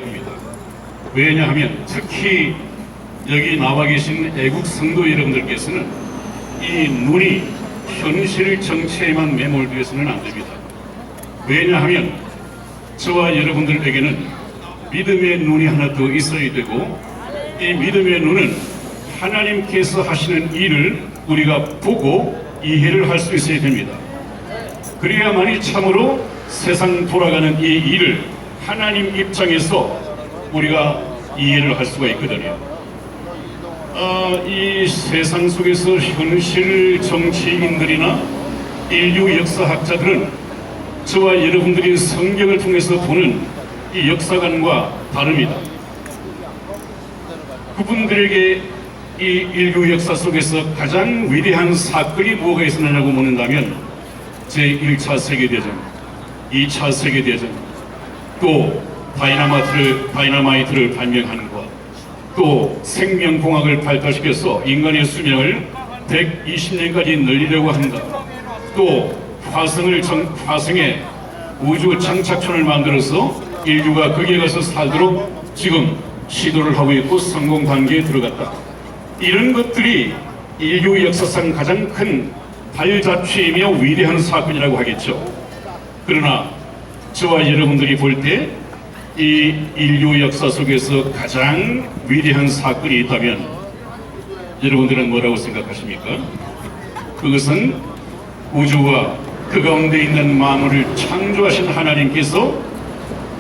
합니다. 왜냐하면 특히 여기 나와 계신 애국 성도 여러분들께서는 이 눈이 현실 정체에만 매몰되어서는 안 됩니다. 왜냐하면 저와 여러분들에게는 믿음의 눈이 하나 더 있어야 되고, 이 믿음의 눈은 하나님께서 하시는 일을 우리가 보고 이해를 할 수 있어야 됩니다. 그래야만이 참으로 세상 돌아가는 이 일을 하나님 입장에서 우리가 이해를 할 수가 있거든요. 이 세상 속에서 현실 정치인들이나 인류 역사학자들은 저와 여러분들이 성경을 통해서 보는 이 역사관과 다릅니다. 그분들에게 이 인류 역사 속에서 가장 위대한 사건이 뭐가 있었느냐고 묻는다면 제1차 세계대전, 2차 세계대전, 또 다이너마이트를 발명하는 것, 또 생명공학을 발달시켜서 인간의 수명을 120년까지 늘리려고 한다. 또 화성에 우주 장착촌을 만들어서 인류가 거기에 가서 살도록 지금 시도를 하고 있고 성공 단계에 들어갔다. 이런 것들이 인류 역사상 가장 큰 발자취이며 위대한 사건이라고 하겠죠. 그러나 저와 여러분들이 볼 때 이 인류 역사 속에서 가장 위대한 사건이 있다면 여러분들은 뭐라고 생각하십니까? 그것은 우주와 그 가운데 있는 만물을 창조하신 하나님께서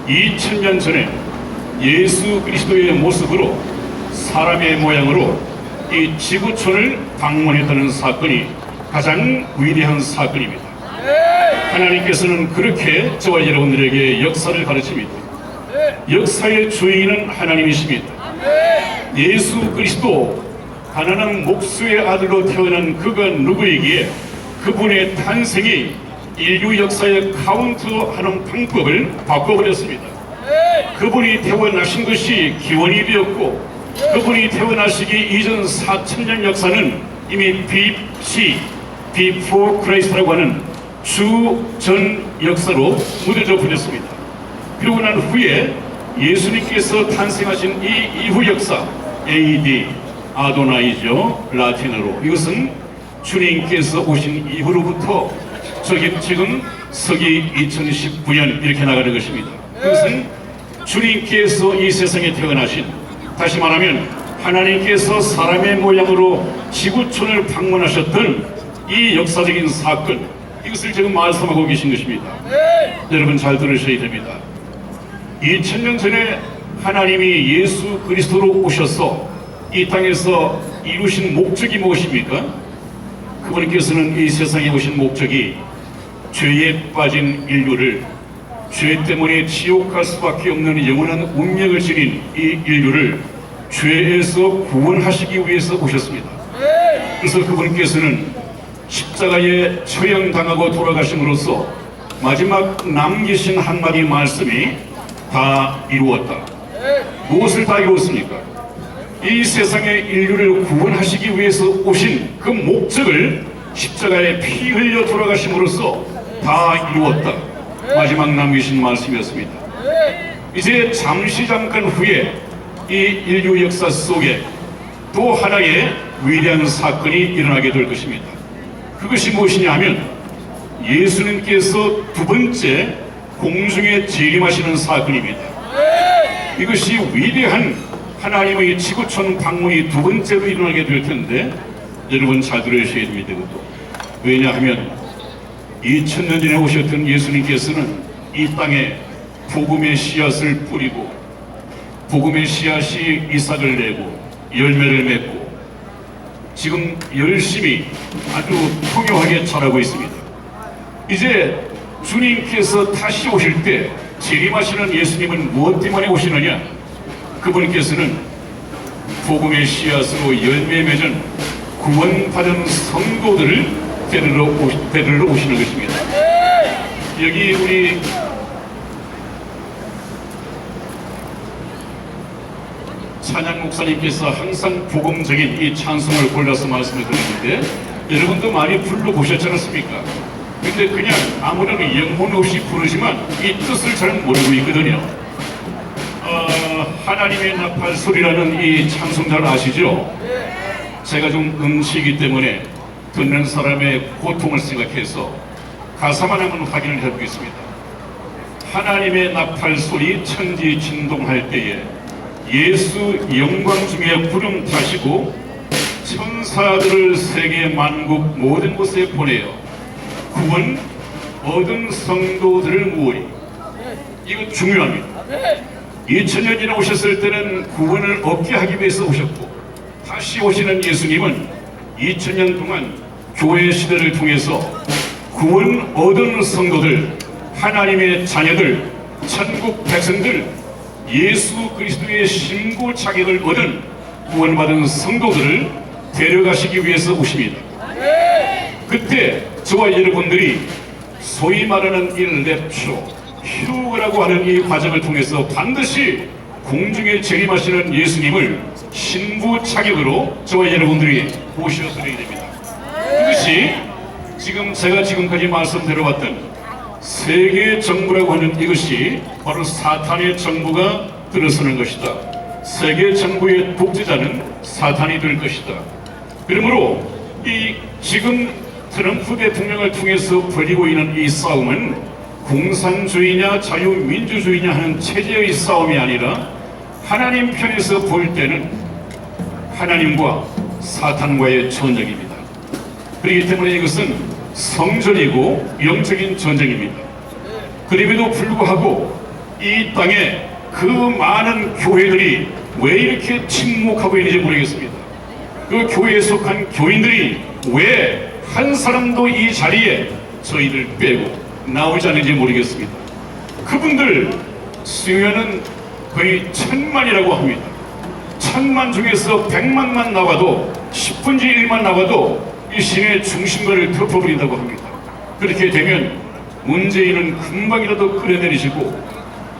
2000년 전에 예수 그리스도의 모습으로 사람의 모양으로 이 지구촌을 방문했다는 사건이 가장 위대한 사건입니다. 하나님께서는 그렇게 저와 여러분들에게 역사를 가르칩니다. 역사의 주인은 하나님이십니다. 예수 그리스도 가난한 목수의 아들로 태어난 그가 누구이기에 그분의 탄생이 인류 역사의 카운트하는 방법을 바꿔버렸습니다. 그분이 태어나신 것이 기원이 되었고, 그분이 태어나시기 이전 4000년 역사는 이미 Before Christ라고 하는 주전 역사로 묻어져 버렸습니다. 그러고 난 후에 예수님께서 탄생하신 이 이후 역사, AD, 아도나이죠, 라틴어로. 이것은 주님께서 오신 이후로부터 지금 서기 2019년 이렇게 나가는 것입니다. 그것은 주님께서 이 세상에 태어나신, 다시 말하면 하나님께서 사람의 모양으로 지구촌을 방문하셨던 이 역사적인 사건, 이것을 지금 말씀하고 계신 것입니다. 여러분 잘 들으셔야 됩니다. 2000년 전에 하나님이 예수 그리스도로 오셔서 이 땅에서 이루신 목적이 무엇입니까? 그분께서는 이 세상에 오신 목적이 죄에 빠진 인류를, 죄 때문에 지옥 갈 수밖에 없는 영원한 운명을 지닌 이 인류를 죄에서 구원하시기 위해서 오셨습니다. 그래서 그분께서는 십자가에 처형당하고 돌아가심으로써 마지막 남기신 한마디 말씀이 다 이루었다. 무엇을 다 이루었습니까? 이 세상의 인류를 구원하시기 위해서 오신 그 목적을 십자가에 피 흘려 돌아가심으로써 다 이루었다. 마지막 남기신 말씀이었습니다. 이제 잠깐 후에 이 인류 역사 속에 또 하나의 위대한 사건이 일어나게 될 것입니다. 그것이 무엇이냐 하면 예수님께서 두 번째 공중에 재림하시는 사건입니다. 이것이 위대한 하나님의 지구촌 방문이 두 번째로 일어나게 될 텐데 여러분 잘 들으셔야 됩니다. 이것도. 왜냐하면 2000년 전에 오셨던 예수님께서는 이 땅에 복음의 씨앗을 뿌리고 복음의 씨앗이 이삭을 내고 열매를 맺고 지금 열심히 아주 풍요하게 자라고 있습니다. 이제 주님께서 다시 오실 때 재림하시는 예수님은 무엇 때문에 오시느냐? 그분께서는 복음의 씨앗으로 열매 맺은 구원받은 성도들을 데리러 오시는 것입니다. 여기 우리 찬양 목사님께서 항상 복음적인 이 찬송을 골라서 말씀을 드리는데 여러분도 많이 불러보셨지 않습니까? 근데 그냥 아무런 영혼 없이 부르지만 이 뜻을 잘 모르고 있거든요. 하나님의 나팔 소리라는 이 찬송 잘 아시죠? 제가 좀 음치이기 때문에 듣는 사람의 고통을 생각해서 가사만 한번 확인을 해보겠습니다. 하나님의 나팔 소리 천지 진동할 때에 예수 영광 중에 구름 타시고 천사들을 세계 만국 모든 곳에 보내어 구원 얻은 성도들을 모으리. 이거 중요합니다. 2000년이나 오셨을 때는 구원을 얻게 하기 위해서 오셨고, 다시 오시는 예수님은 2000년 동안 교회 시대를 통해서 구원 얻은 성도들, 하나님의 자녀들, 천국 백성들, 예수 그리스도의 신고 자격을 얻은 구원받은 성도들을 데려가시기 위해서 오십니다. 그때 저와 여러분들이 소위 말하는 이 랩처, 휴거라고 하는 이 과정을 통해서 반드시 공중에 재림하시는 예수님을 신부 자격으로 저와 여러분들이 모셔드려야 됩니다. 이것이 지금 제가 지금까지 말씀드려왔던 세계 정부라고 하는 이것이 바로 사탄의 정부가 들어서는 것이다. 세계 정부의 독재자는 사탄이 될 것이다. 그러므로 이 지금 트럼프 대통령을 통해서 벌이고 있는 이 싸움은 공산주의냐 자유민주주의냐 하는 체제의 싸움이 아니라 하나님 편에서 볼 때는 하나님과 사탄과의 전쟁입니다. 그렇기 때문에 이것은 성전이고 영적인 전쟁입니다. 그럼에도 불구하고 이 땅에 그 많은 교회들이 왜 이렇게 침묵하고 있는지 모르겠습니다. 그 교회에 속한 교인들이 왜 한 사람도 이 자리에 저희들 빼고 나오지 않는지 모르겠습니다. 그분들 수요는 거의 1000만이라고 합니다. 1000만 중에서 100만만 나와도 10분의 1만 나와도 이 시내 중심가를 덮어버린다고 합니다. 그렇게 되면 문재인은 금방이라도 끌어내리시고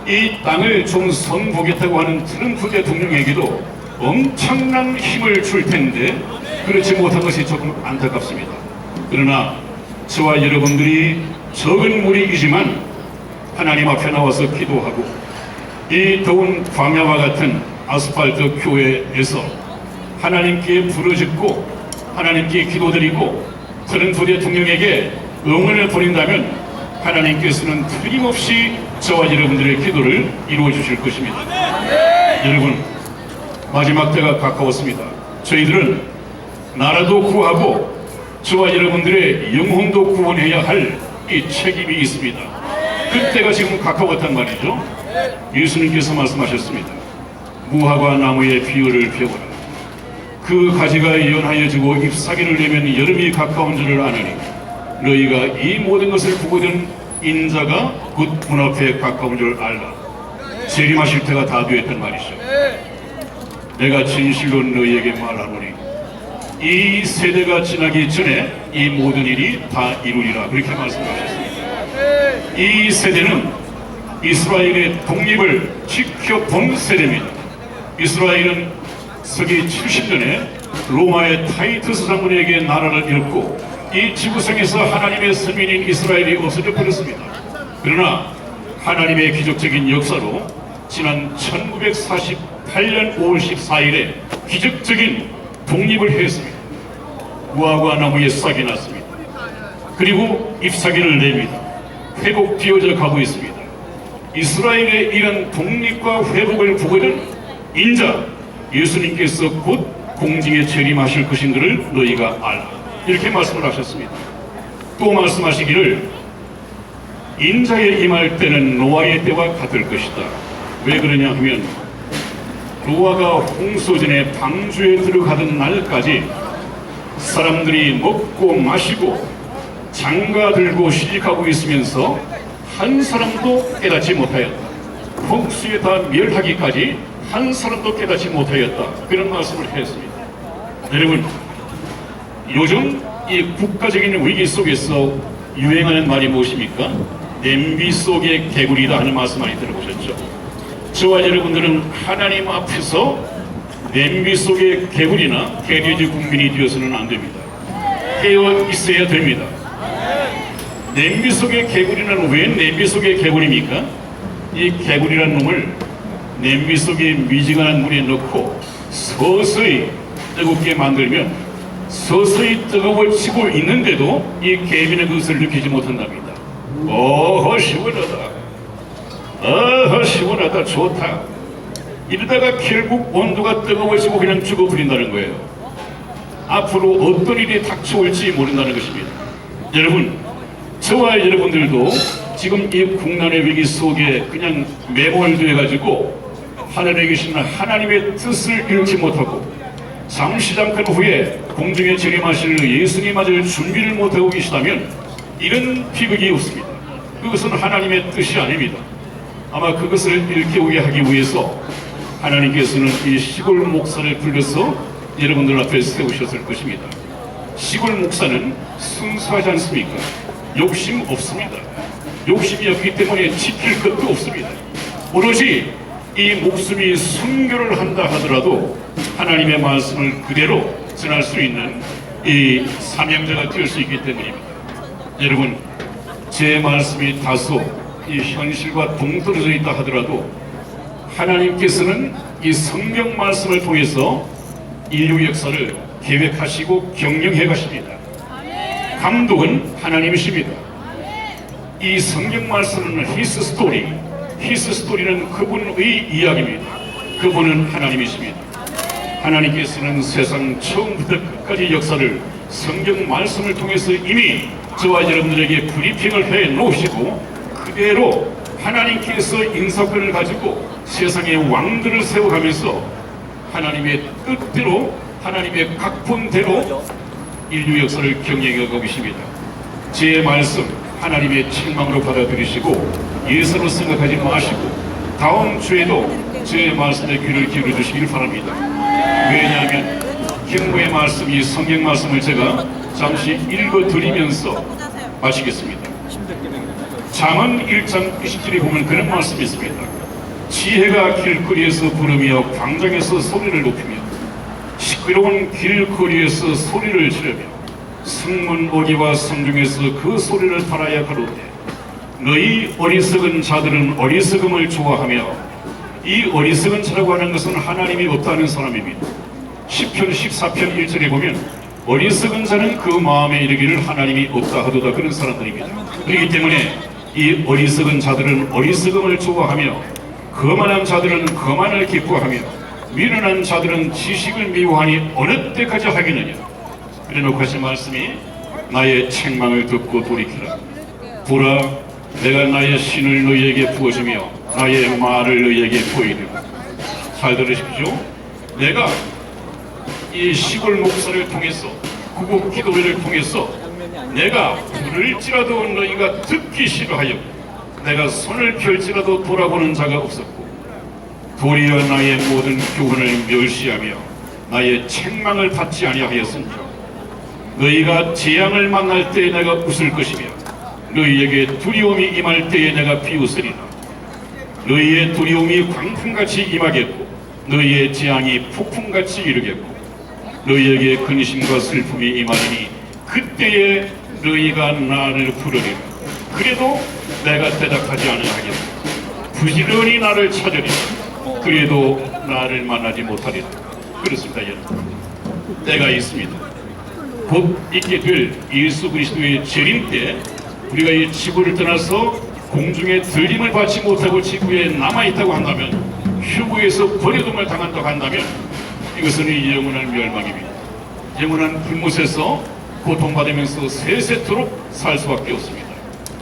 이 땅을 좀 선보겠다고 하는 트럼프 대통령에게도 엄청난 힘을 줄 텐데 그렇지 못한 것이 조금 안타깝습니다. 그러나 저와 여러분들이 적은 무리이지만 하나님 앞에 나와서 기도하고 이 더운 광야와 같은 아스팔트 교회에서 하나님께 부르짖고 하나님께 기도드리고 트럼프 대통령에게 응원을 보낸다면 하나님께서는 틀림없이 저와 여러분들의 기도를 이루어 주실 것입니다. 여러분, 마지막 때가 가까웠습니다. 저희들은 나라도 구하고 저와 여러분들의 영혼도 구원해야 할 이 책임이 있습니다. 그때가 지금 가까웠단 말이죠. 예수님께서 말씀하셨습니다. 무화과 나무의 비유를 배우라. 그 가지가 연하여지고 잎사귀를 내면 여름이 가까운 줄을 아느니 너희가 이 모든 것을 보거든 인자가 곧 문 앞에 가까운 줄 알라. 재림하실 때가 다 되었단 말이죠. 내가 진실로 너희에게 말하노니 이 세대가 지나기 전에 이 모든 일이 다 이루리라. 그렇게 말씀하셨습니다. 이 세대는 이스라엘의 독립을 지켜본 세대입니다. 이스라엘은 서기 70년에 로마의 타이투스 장군에게 나라를 잃고 이 지구상에서 하나님의 서민인 이스라엘이 없어져 버렸습니다. 그러나 하나님의 기적적인 역사로 지난 1948년 5월 14일에 기적적인 독립을 했습니다. 무화과 나무에 싹이 났습니다. 그리고 잎사귀를 냅니다. 회복되어져 가고 있습니다. 이스라엘의 이런 독립과 회복을 보거든 인자 예수님께서 곧 공중에 재림하실 것인 것을 너희가 알라. 이렇게 말씀을 하셨습니다. 또 말씀하시기를 인자에 임할 때는 노아의 때와 같을 것이다. 왜 그러냐 하면 노아가 홍수전에 방주에 들어가던 날까지 사람들이 먹고 마시고 장가 들고 시집가고 있으면서 한 사람도 깨닫지 못하였다. 홍수에 다 멸하기까지 한 사람도 깨닫지 못하였다. 그런 말씀을 했습니다. 여러분, 요즘 이 국가적인 위기 속에서 유행하는 말이 무엇입니까? 냄비 속의 개구리다 하는 말씀 많이 들어보셨죠? 저와 여러분들은 하나님 앞에서 냄비 속의 개구리나 개돼지 국민이 되어서는 안 됩니다. 깨어 있어야 됩니다. 냄비 속의 개구리는 왜 냄비 속의 개구리입니까? 이 개구리라는 놈을 냄비 속에 미지근한 물에 넣고 서서히 뜨겁게 만들면 서서히 뜨거워지고 있는데도 이 개미는 그것을 느끼지 못한답니다. 어허 시원하다, 어허 시원하다, 좋다. 이러다가 결국 온도가 뜨거워지고 그냥 죽어버린다는 거예요. 앞으로 어떤 일이 닥쳐올지 모른다는 것입니다. 여러분, 저와 여러분들도 지금 이 국난의 위기 속에 그냥 매몰돼 가지고 하늘에 계신 하나님의 뜻을 잃지 못하고 잠시 잠깐 후에 공중에 재림하실 예수님 맞을 준비를 못하고 계시다면 이런 비극이 없습니다. 그것은 하나님의 뜻이 아닙니다. 아마 그것을 일깨우게 하기 위해서 하나님께서는 이 시골 목사를 불러서 여러분들 앞에 세우셨을 것입니다. 시골 목사는 순수하지 않습니까? 욕심 없습니다. 욕심이 없기 때문에 지킬 것도 없습니다. 오로지 이 목숨이 순교를 한다 하더라도 하나님의 말씀을 그대로 전할 수 있는 이 사명자가 될 수 있기 때문입니다. 여러분, 제 말씀이 다소 이 현실과 동떨어져 있다 하더라도 하나님께서는 이 성경 말씀을 통해서 인류 역사를 계획하시고 경영해 가십니다. 감독은 하나님이십니다. 이 성경 말씀은 His story, His story는 그분의 이야기입니다. 그분은 하나님이십니다. 하나님께서는 세상 처음부터 끝까지 역사를 성경 말씀을 통해서 이미 저와 여러분들에게 브리핑을 해 놓으시고 그대로 하나님께서 인사권을 가지고 세상의 왕들을 세워가면서 하나님의 뜻대로 하나님의 각본대로 인류 역사를 경영해 가고 계십니다. 제 말씀 하나님의 책망으로 받아들이시고 예수로 생각하지 마시고 다음 주에도 제 말씀에 귀를 기울여 주시길 바랍니다. 왜냐하면 경고의 말씀, 이 성경 말씀을 제가 잠시 읽어드리면서 마치겠습니다. 잠언 1장 20절에 보면 그런 말씀이 있습니다. 지혜가 길거리에서 부르며 광장에서 소리를 높이며 시끄러운 길거리에서 소리를 지르며 성문 어디와 성중에서 그 소리를 달아야 가로되 너희 어리석은 자들은 어리석음을 좋아하며 이 어리석은 자라고 하는 것은 하나님이 없다는 사람입니다. 시편 14편 1절에 보면 어리석은 자는 그 마음에 이르기를 하나님이 없다 하도다 그런 사람들입니다. 그렇기 때문에 이 어리석은 자들은 어리석음을 좋아하며 거만한 자들은 거만을 기뻐하며 미련한 자들은 지식을 미워하니 어느 때까지 하겠느냐. 그래놓고 하신 말씀이 나의 책망을 듣고 돌이키라. 보라, 내가 나의 신을 너희에게 부어주며 나의 말을 너희에게 보이리라. 잘 들으십시오. 내가 이 시골 목사를 통해서 구국 기도회를 통해서 내가 부를지라도 너희가 듣기 싫어하여 내가 손을 펼지라도 돌아보는 자가 없었고 도리어 나의 모든 교훈을 멸시하며 나의 책망을 받지 아니하였으니까 너희가 재앙을 만날 때에 내가 웃을 것이며 너희에게 두려움이 임할 때에 내가 비웃으리라. 너희의 두려움이 광풍같이 임하겠고 너희의 재앙이 폭풍같이 이르겠고 너희에게 근심과 슬픔이 임하리니 그때에 너희가 나를 부르리라. 그래도 내가 대답하지 않으하겠다. 부지런히 나를 찾으리라. 그래도 나를 만나지 못하리라. 그렇습니다. 여러분, 때가 있습니다. 곧 있게 될 예수 그리스도의 재림 때 우리가 이 지구를 떠나서 공중에 들림을 받지 못하고 지구에 남아있다고 한다면 휴무에서 버려둠을 당한다고 한다면 이것은 영원한 멸망입니다. 영원한 불못에서 고통받으면서 세세토록 살 수밖에 없습니다.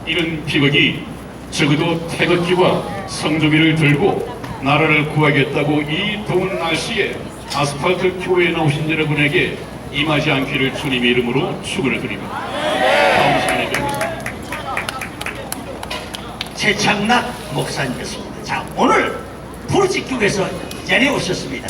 이런 비극이 적어도 태극기와 성조기를 들고 나라를 구하겠다고 이 더운 날씨에 아스팔트 교회에 나오신 여러분에게 임하지 않기를 주님의 이름으로 축원을 드립니다. 다음 시간에 뵙겠습니다. 최창락 목사님이었습니다. 자, 오늘 부르짖교에서 내려오셨습니다.